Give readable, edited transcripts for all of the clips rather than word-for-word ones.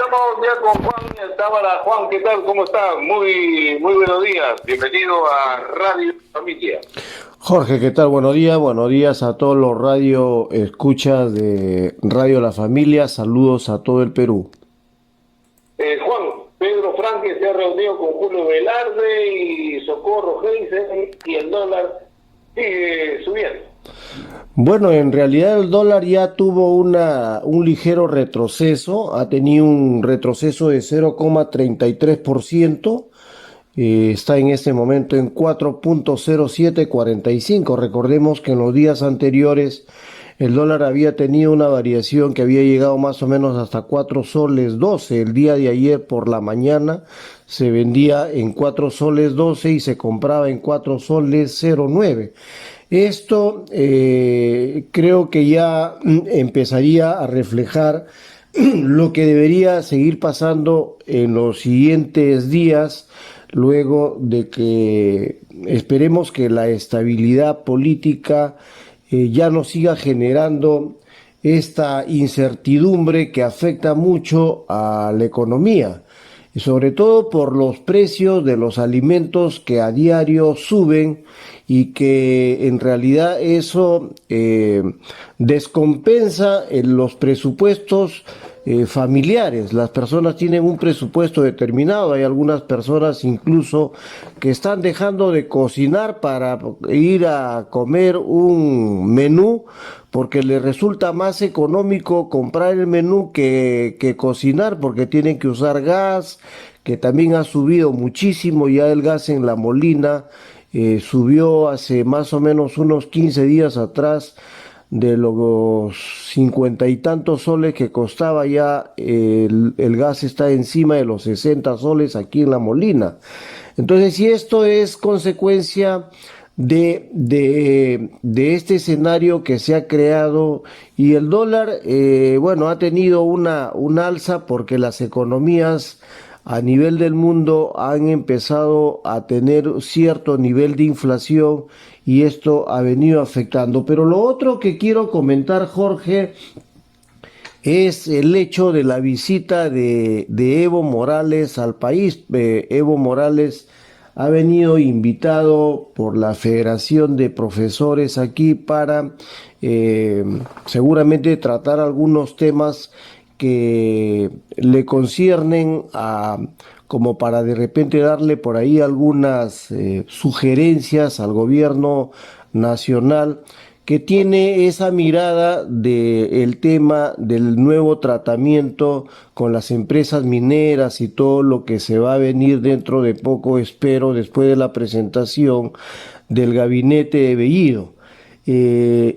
estamos ya con Juan Tábara. Juan, ¿qué tal? ¿Cómo está? Muy buenos días. Bienvenido a Radio Familia. Jorge, ¿qué tal? Buenos días a todos los radio escuchas de Radio La Familia. Saludos a todo el Perú. Juan, Pedro Franque se ha reunido con Julio Velarde y Socorro Heisen y el dólar sigue subiendo. Bueno, en realidad el dólar ya tuvo un ligero retroceso, ha tenido un retroceso de 0,33%. Está en este momento en 4.0745. Recordemos que en los días anteriores el dólar había tenido una variación que había llegado más o menos hasta 4 soles 12. El día de ayer por la mañana se vendía en 4 soles 12 y se compraba en 4 soles 09. Esto creo que ya empezaría a reflejar lo que debería seguir pasando en los siguientes días, luego de que esperemos que la estabilidad política ya no siga generando esta incertidumbre que afecta mucho a la economía, y sobre todo por los precios de los alimentos que a diario suben y que en realidad eso descompensa en los presupuestos familiares. Las personas tienen un presupuesto determinado, hay algunas personas incluso que están dejando de cocinar para ir a comer un menú porque les resulta más económico comprar el menú que cocinar, porque tienen que usar gas, que también ha subido muchísimo ya el gas en La Molina. Subió hace más o menos unos 15 días atrás de los 50 y tantos soles que costaba ya, el gas está encima de los 60 soles aquí en La Molina. Entonces, si esto es consecuencia de este escenario que se ha creado, y el dólar, bueno, ha tenido un alza porque las economías a nivel del mundo han empezado a tener cierto nivel de inflación y esto ha venido afectando. Pero lo otro que quiero comentar, Jorge, es el hecho de la visita de Evo Morales al país. Evo Morales ha venido invitado por la Federación de Profesores aquí para seguramente tratar algunos temas que le conciernen como para de repente darle por ahí algunas sugerencias al gobierno nacional, que tiene esa mirada del tema del nuevo tratamiento con las empresas mineras y todo lo que se va a venir dentro de poco, espero, después de la presentación del gabinete de Bellido.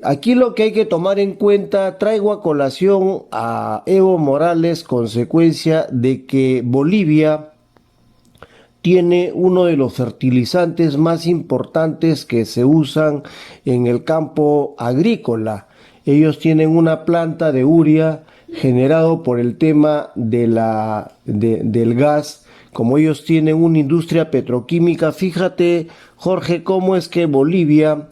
Aquí lo que hay que tomar en cuenta, traigo a colación a Evo Morales, consecuencia de que Bolivia tiene uno de los fertilizantes más importantes que se usan en el campo agrícola. Ellos tienen una planta de urea generado por el tema del gas. Como ellos tienen una industria petroquímica, fíjate, Jorge, cómo es que Bolivia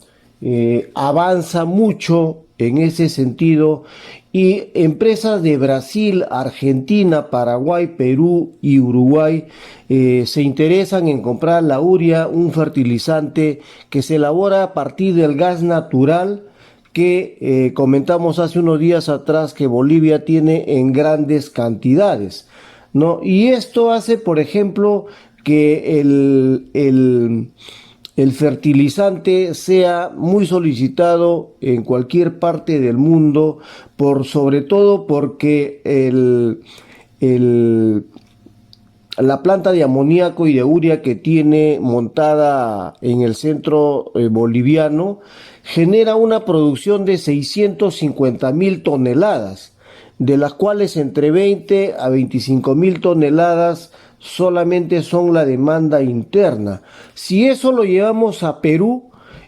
avanza mucho en ese sentido, y empresas de Brasil, Argentina, Paraguay, Perú y Uruguay se interesan en comprar la urea, un fertilizante que se elabora a partir del gas natural que comentamos hace unos días atrás que Bolivia tiene en grandes cantidades, ¿no? Y esto hace, por ejemplo, que el fertilizante sea muy solicitado en cualquier parte del mundo, sobre todo porque la planta de amoníaco y de urea que tiene montada en el centro boliviano genera una producción de 650.000 toneladas, de las cuales entre 20 a 25.000 toneladas solamente son la demanda interna. Si eso lo llevamos a Perú,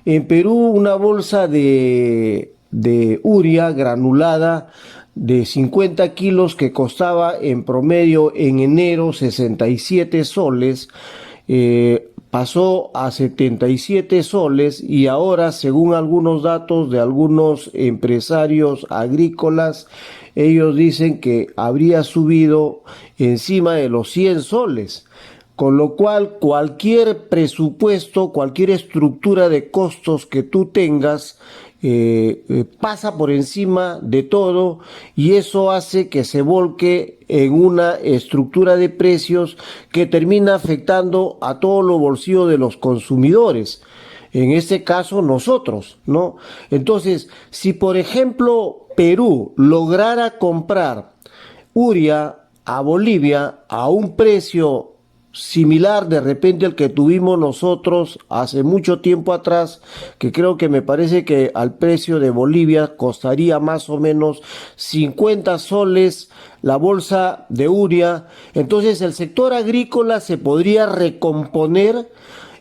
en Perú una bolsa de urea granulada de 50 kilos que costaba en promedio en enero 67 soles, pasó a 77 soles y ahora, según algunos datos de algunos empresarios agrícolas, ellos dicen que habría subido encima de los 100 soles. Con lo cual, cualquier presupuesto, cualquier estructura de costos que tú tengas, pasa por encima de todo y eso hace que se volque en una estructura de precios que termina afectando a todos los bolsillos de los consumidores. En este caso, nosotros, ¿no? Entonces, si por ejemplo Perú lograra comprar urea a Bolivia a un precio similar de repente al que tuvimos nosotros hace mucho tiempo atrás, que creo que me parece que al precio de Bolivia costaría más o menos 50 soles la bolsa de urea, entonces el sector agrícola se podría recomponer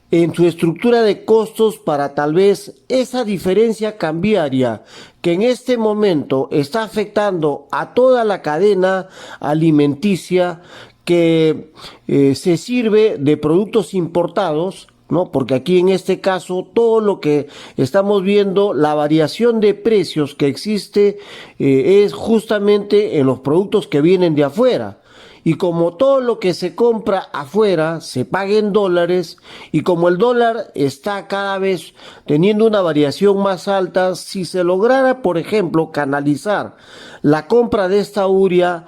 en su estructura de costos para tal vez esa diferencia cambiaria que en este momento está afectando a toda la cadena alimenticia que se sirve de productos importados, ¿no? Porque aquí en este caso todo lo que estamos viendo, la variación de precios que existe es justamente en los productos que vienen de afuera. Y como todo lo que se compra afuera se paga en dólares y como el dólar está cada vez teniendo una variación más alta, si se lograra, por ejemplo, canalizar la compra de esta urea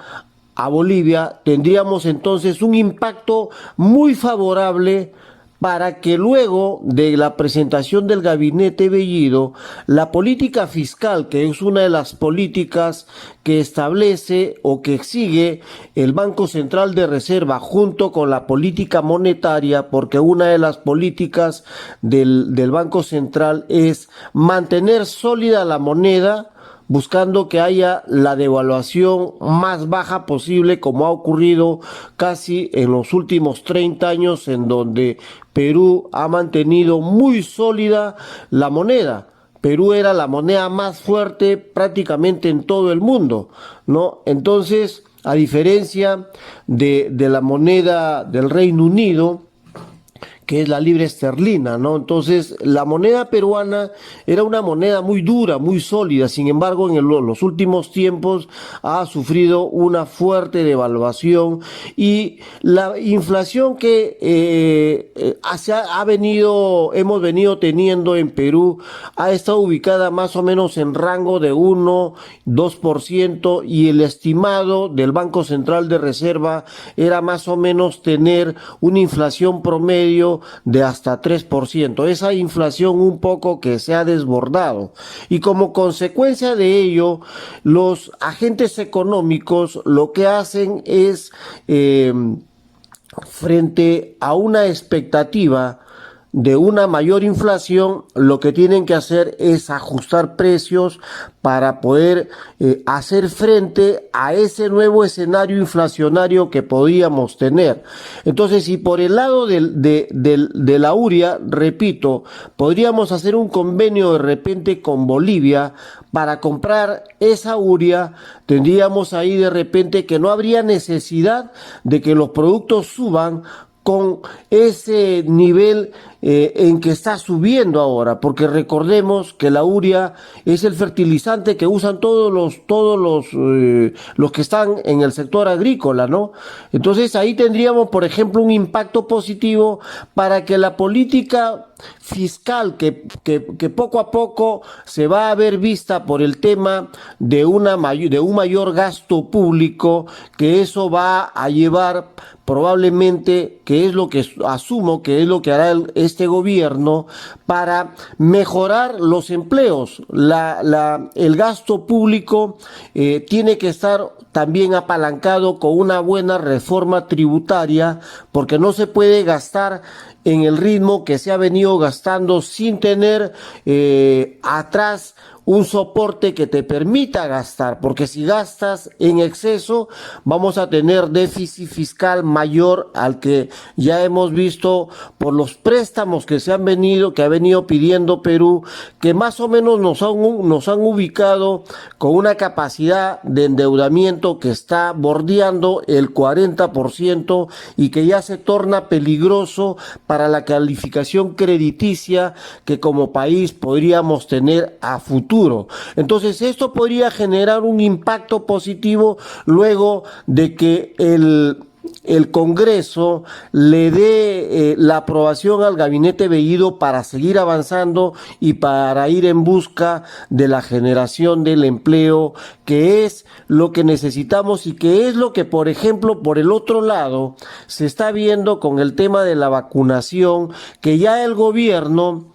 a Bolivia, tendríamos entonces un impacto muy favorable para que luego de la presentación del gabinete Bellido, la política fiscal, que es una de las políticas que establece o que sigue el Banco Central de Reserva junto con la política monetaria, porque una de las políticas del Banco Central es mantener sólida la moneda, buscando que haya la devaluación más baja posible, como ha ocurrido casi en los últimos 30 años, en donde Perú ha mantenido muy sólida la moneda. Perú era la moneda más fuerte prácticamente en todo el mundo, ¿no? Entonces, a diferencia de la moneda del Reino Unido, que es la libra esterlina, ¿no? Entonces, la moneda peruana era una moneda muy dura, muy sólida, sin embargo, en los últimos tiempos ha sufrido una fuerte devaluación y la inflación que hemos venido teniendo en Perú ha estado ubicada más o menos en rango de 1-2% y el estimado del Banco Central de Reserva era más o menos tener una inflación promedio de hasta 3%. Esa inflación un poco que se ha desbordado. Y como consecuencia de ello, los agentes económicos lo que hacen es, frente a una expectativa de una mayor inflación, lo que tienen que hacer es ajustar precios para poder hacer frente a ese nuevo escenario inflacionario que podíamos tener. Entonces, si por el lado de la urea, repito, podríamos hacer un convenio de repente con Bolivia para comprar esa urea, tendríamos ahí de repente que no habría necesidad de que los productos suban con ese nivel en que está subiendo ahora, porque recordemos que la urea es el fertilizante que usan todos los que están en el sector agrícola, ¿no? Entonces ahí tendríamos, por ejemplo, un impacto positivo para que la política fiscal que poco a poco se va a ver vista por el tema de un mayor gasto público, que eso va a llevar probablemente, que es lo que asumo que es lo que hará este gobierno para mejorar los empleos. El gasto público tiene que estar también apalancado con una buena reforma tributaria, porque no se puede gastar en el ritmo que se ha venido gastando sin tener atrás un soporte que te permita gastar, porque si gastas en exceso vamos a tener déficit fiscal mayor al que ya hemos visto por los préstamos que que ha venido pidiendo Perú, que más o menos nos han ubicado con una capacidad de endeudamiento que está bordeando el 40% y que ya se torna peligroso para la calificación crediticia que como país podríamos tener a futuro. Entonces esto podría generar un impacto positivo luego de que el Congreso le dé la aprobación al gabinete Bellido para seguir avanzando y para ir en busca de la generación del empleo, que es lo que necesitamos y que es lo que, por ejemplo, por el otro lado, se está viendo con el tema de la vacunación, que ya el gobierno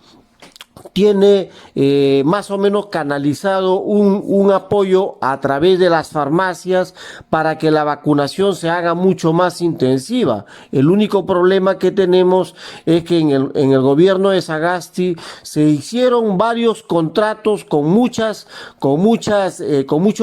tiene más o menos canalizado un apoyo a través de las farmacias para que la vacunación se haga mucho más intensiva. El único problema que tenemos es que en el gobierno de Sagasti se hicieron varios contratos con muchos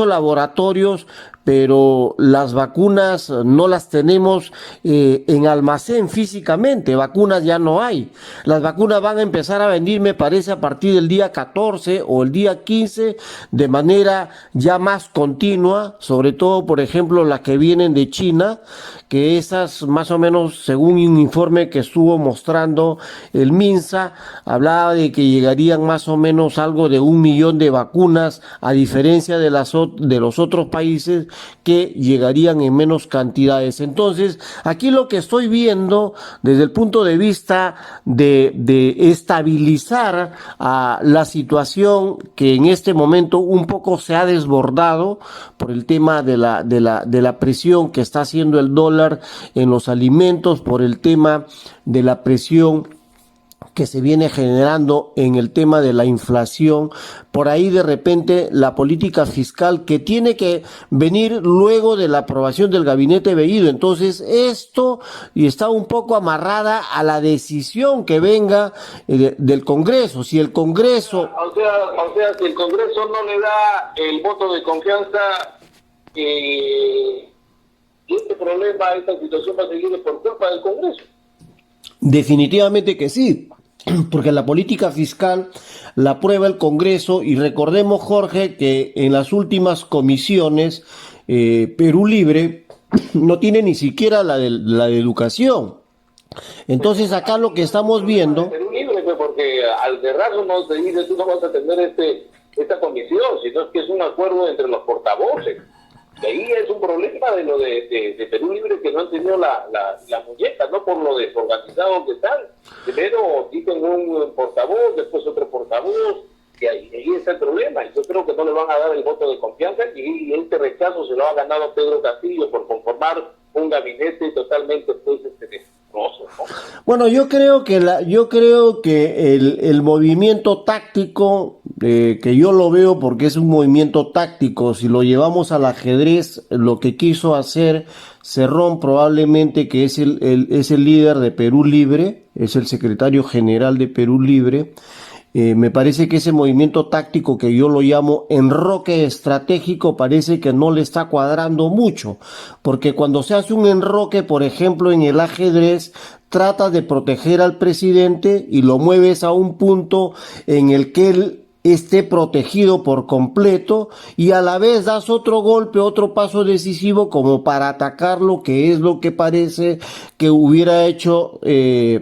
laboratorios, pero las vacunas no las tenemos en almacén físicamente, vacunas ya no hay. Las vacunas van a empezar a venir, me parece, a partir del día 14 o el día 15, de manera ya más continua, sobre todo, por ejemplo, las que vienen de China, que esas más o menos, según un informe que estuvo mostrando el MINSA, hablaba de que llegarían más o menos algo de 1 millón de vacunas, a diferencia de los otros países que llegarían en menos cantidades. Entonces, aquí lo que estoy viendo desde el punto de vista de estabilizar la situación que en este momento un poco se ha desbordado por el tema de la presión que está haciendo el dólar en los alimentos, por el tema de la presión que se viene generando en el tema de la inflación, por ahí de repente la política fiscal que tiene que venir luego de la aprobación del gabinete Bellido. Entonces esto y está un poco amarrada a la decisión que venga del Congreso. Si el Congreso... Si el Congreso no le da el voto de confianza, este problema, esta situación va a seguir por culpa del Congreso. Definitivamente que sí, porque la política fiscal la aprueba el Congreso y recordemos, Jorge, que en las últimas comisiones Perú Libre no tiene ni siquiera la de educación. Entonces acá lo que estamos viendo... Perú Libre, porque al cerrarlo no se dice tú no vas a tener esta comisión, sino es que es un acuerdo entre los portavoces. Y ahí es un problema de lo de Perú Libre, que no han tenido la muñeca, no por lo desorganizados que están. Primero dicen un portavoz, después otro portavoz, y ahí está el problema. Y yo creo que no le van a dar el voto de confianza, y este rechazo se lo ha ganado Pedro Castillo por conformar un gabinete totalmente desastroso, ¿no? Bueno, yo creo que el movimiento táctico, que yo lo veo porque es un movimiento táctico, si lo llevamos al ajedrez, lo que quiso hacer Cerrón probablemente, que es el líder de Perú Libre, es el secretario general de Perú Libre. Me parece que ese movimiento táctico, que yo lo llamo enroque estratégico, parece que no le está cuadrando mucho, porque cuando se hace un enroque, por ejemplo, en el ajedrez, trata de proteger al presidente y lo mueves a un punto en el que él esté protegido por completo, y a la vez das otro golpe, otro paso decisivo como para atacarlo, que es lo que parece que hubiera hecho el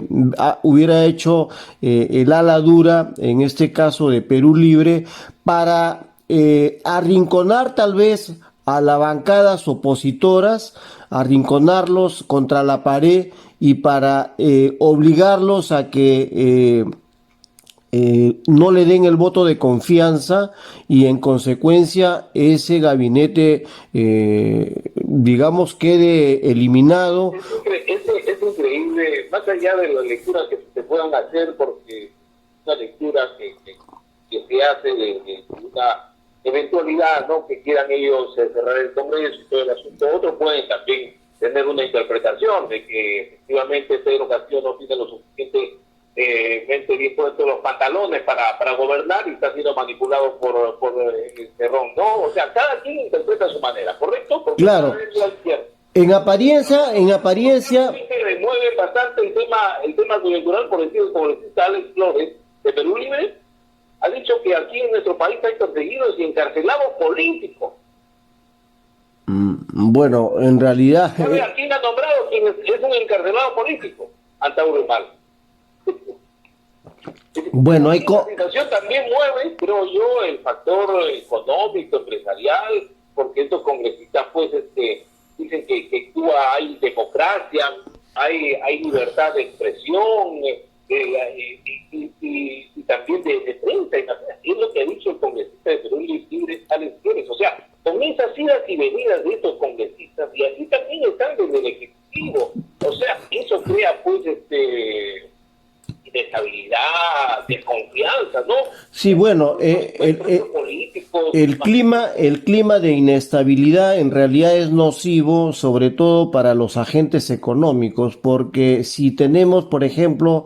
ala dura, en este caso de Perú Libre, para arrinconar tal vez a las bancadas opositoras, arrinconarlos contra la pared y para obligarlos a que no le den el voto de confianza, y en consecuencia ese gabinete, digamos, quede eliminado. Es increíble, más allá de las lecturas que se puedan hacer, porque una lectura que se hace de una eventualidad, ¿no?, que quieran ellos cerrar el Congreso y todo el asunto. Otros pueden también tener una interpretación de que efectivamente Pedro Castillo no tiene lo suficiente mente bien puestos los pantalones para gobernar y está siendo manipulado por Cerrón, ¿no? O sea, cada quien interpreta a su manera, ¿correcto? Porque Claro. En apariencia, se remueve bastante el tema coyuntural, por decir, como le dice Alex Flores, de Perú Libre, ha dicho que aquí en nuestro país hay perseguidos y encarcelados políticos. bueno, en realidad... ¿A quién ha nombrado quien es un encarcelado político? Antauro Humala. Bueno, la situación también mueve, creo yo, el factor económico, empresarial, porque estos congresistas pues dicen que Cuba hay democracia, hay libertad de expresión y también de prensa. Es lo que ha dicho el congresista de Perú Libre, Alex Flores. O sea, con esas idas y venidas de estos congresistas, y así también están desde el Ejecutivo. O sea, eso crea pues inestabilidad, desconfianza, ¿no? Sí, bueno, el clima de inestabilidad en realidad es nocivo, sobre todo para los agentes económicos, porque si tenemos, por ejemplo,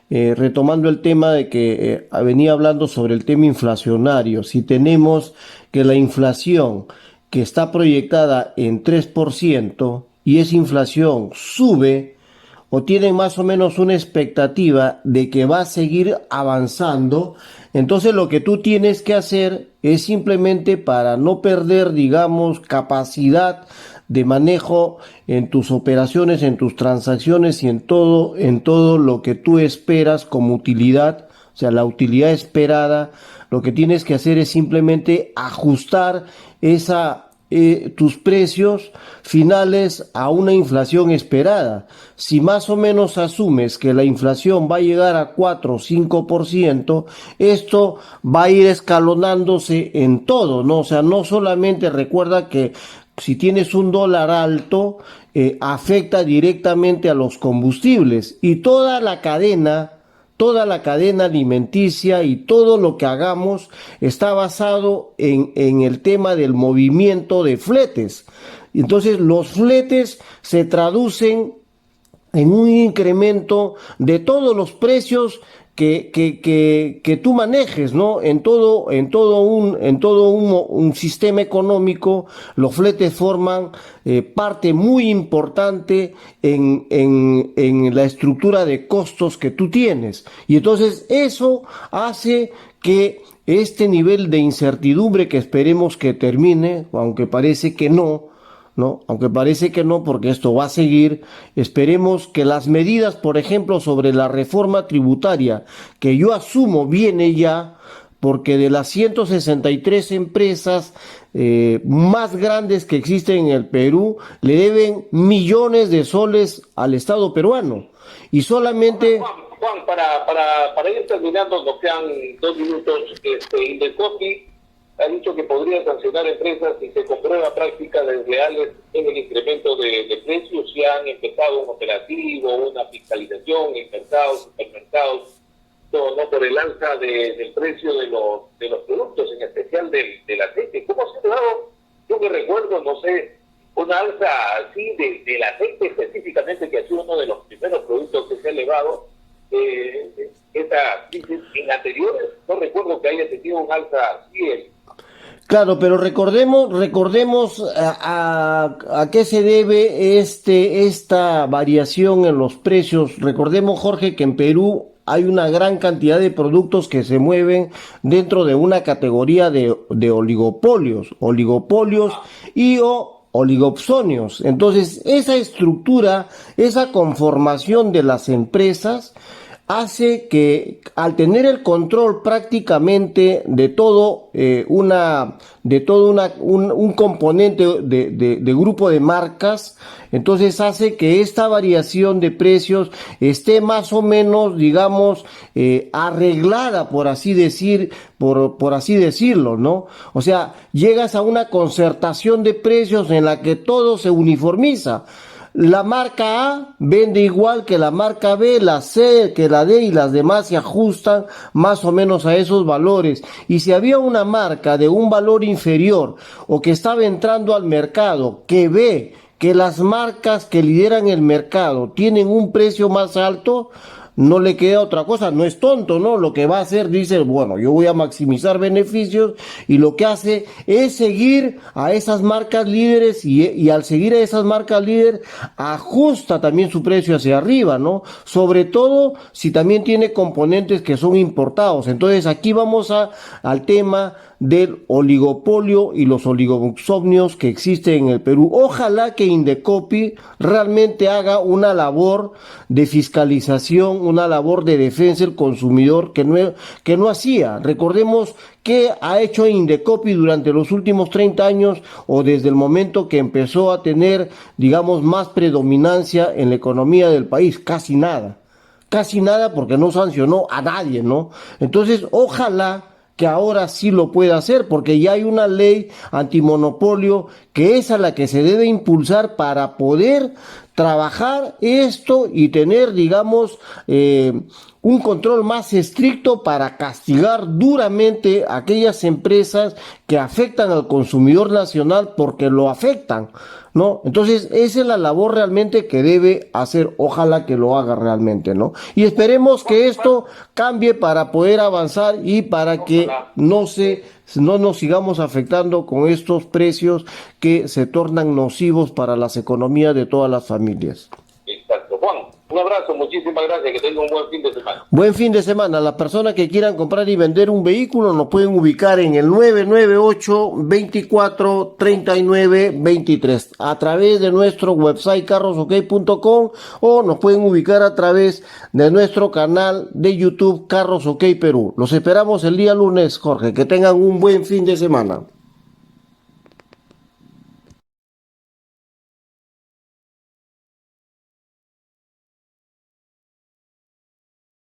retomando el tema de que venía hablando sobre el tema inflacionario, si tenemos que la inflación que está proyectada en 3% y esa inflación sube, o tienen más o menos una expectativa de que va a seguir avanzando, entonces lo que tú tienes que hacer es simplemente, para no perder, digamos, capacidad de manejo en tus operaciones, en tus transacciones y en todo lo que tú esperas como utilidad, o sea, la utilidad esperada, lo que tienes que hacer es simplemente ajustar tus precios finales a una inflación esperada. Si más o menos asumes que la inflación va a llegar a 4 o 5%, esto va a ir escalonándose en todo, ¿no? O sea, no solamente, recuerda que si tienes un dólar alto, afecta directamente a los combustibles y toda la cadena alimenticia y todo lo que hagamos está basado en el tema del movimiento de fletes. Entonces los fletes se traducen en un incremento de todos los precios que tú manejes, ¿no? En todo un sistema económico, los fletes forman parte muy importante en la estructura de costos que tú tienes. Y entonces eso hace que este nivel de incertidumbre, que esperemos que termine, aunque parece que no, ¿no? Aunque parece que no, porque esto va a seguir. Esperemos que las medidas, por ejemplo, sobre la reforma tributaria, que yo asumo viene ya, porque de las 163 empresas más grandes que existen en el Perú, le deben millones de soles al Estado peruano. Y solamente... Juan, para ir terminando, nos quedan 2 minutos. Indecopi ha dicho que podría sancionar empresas si se comprueba prácticas desleales en el incremento de precios, si han empezado un operativo, una fiscalización en mercados, supermercados, todo, ¿no? Por el alza del precio de los productos, en especial del aceite. ¿Cómo se ha dado? Yo me recuerdo, no sé, una alza así del aceite específicamente, que ha sido uno de los primeros productos que se ha elevado. En anteriores no recuerdo que haya tenido un alza así. Claro, pero recordemos a qué se debe esta variación en los precios. Recordemos, Jorge, que en Perú hay una gran cantidad de productos que se mueven dentro de una categoría de oligopolios y oligopsonios. Entonces, esa estructura, esa conformación de las empresas hace que, al tener el control prácticamente de todo un componente de grupo de marcas, entonces hace que esta variación de precios esté más o menos, digamos, arreglada, por así decirlo, ¿no? O sea, llegas a una concertación de precios en la que todo se uniformiza. La marca A vende igual que la marca B, la C, que la D, y las demás se ajustan más o menos a esos valores. Y si había una marca de un valor inferior o que estaba entrando al mercado, que ve que las marcas que lideran el mercado tienen un precio más alto, no le queda otra cosa, no es tonto, ¿no? Lo que va a hacer, dice, bueno, yo voy a maximizar beneficios, y lo que hace es seguir a esas marcas líderes, y al seguir a esas marcas líderes ajusta también su precio hacia arriba, ¿no? Sobre todo si también tiene componentes que son importados. Entonces aquí vamos al tema del oligopolio y los oligopsonios que existen en el Perú. Ojalá que Indecopi realmente haga una labor de fiscalización, una labor de defensa del consumidor que no hacía. Recordemos qué ha hecho Indecopi durante los últimos 30 años, o desde el momento que empezó a tener, digamos, más predominancia en la economía del país. Casi nada, porque no sancionó a nadie, ¿no? Entonces, ojalá que ahora sí lo pueda hacer, porque ya hay una ley antimonopolio que es a la que se debe impulsar para poder trabajar esto y tener, digamos, un control más estricto para castigar duramente a aquellas empresas que afectan al consumidor nacional, porque lo afectan, ¿no? Entonces, esa es la labor realmente que debe hacer. Ojalá que lo haga realmente, ¿no? Y esperemos que esto cambie para poder avanzar y para que no nos sigamos afectando con estos precios que se tornan nocivos para las economías de todas las familias. Exacto. Juan, un abrazo, muchísimas gracias, que tenga un buen fin de semana. Buen fin de semana. Las personas que quieran comprar y vender un vehículo nos pueden ubicar en el 998-24-39-23 a través de nuestro website carrosok.com, o nos pueden ubicar a través de nuestro canal de YouTube Carros OK Perú. Los esperamos el día lunes, Jorge. Que tengan un buen fin de semana.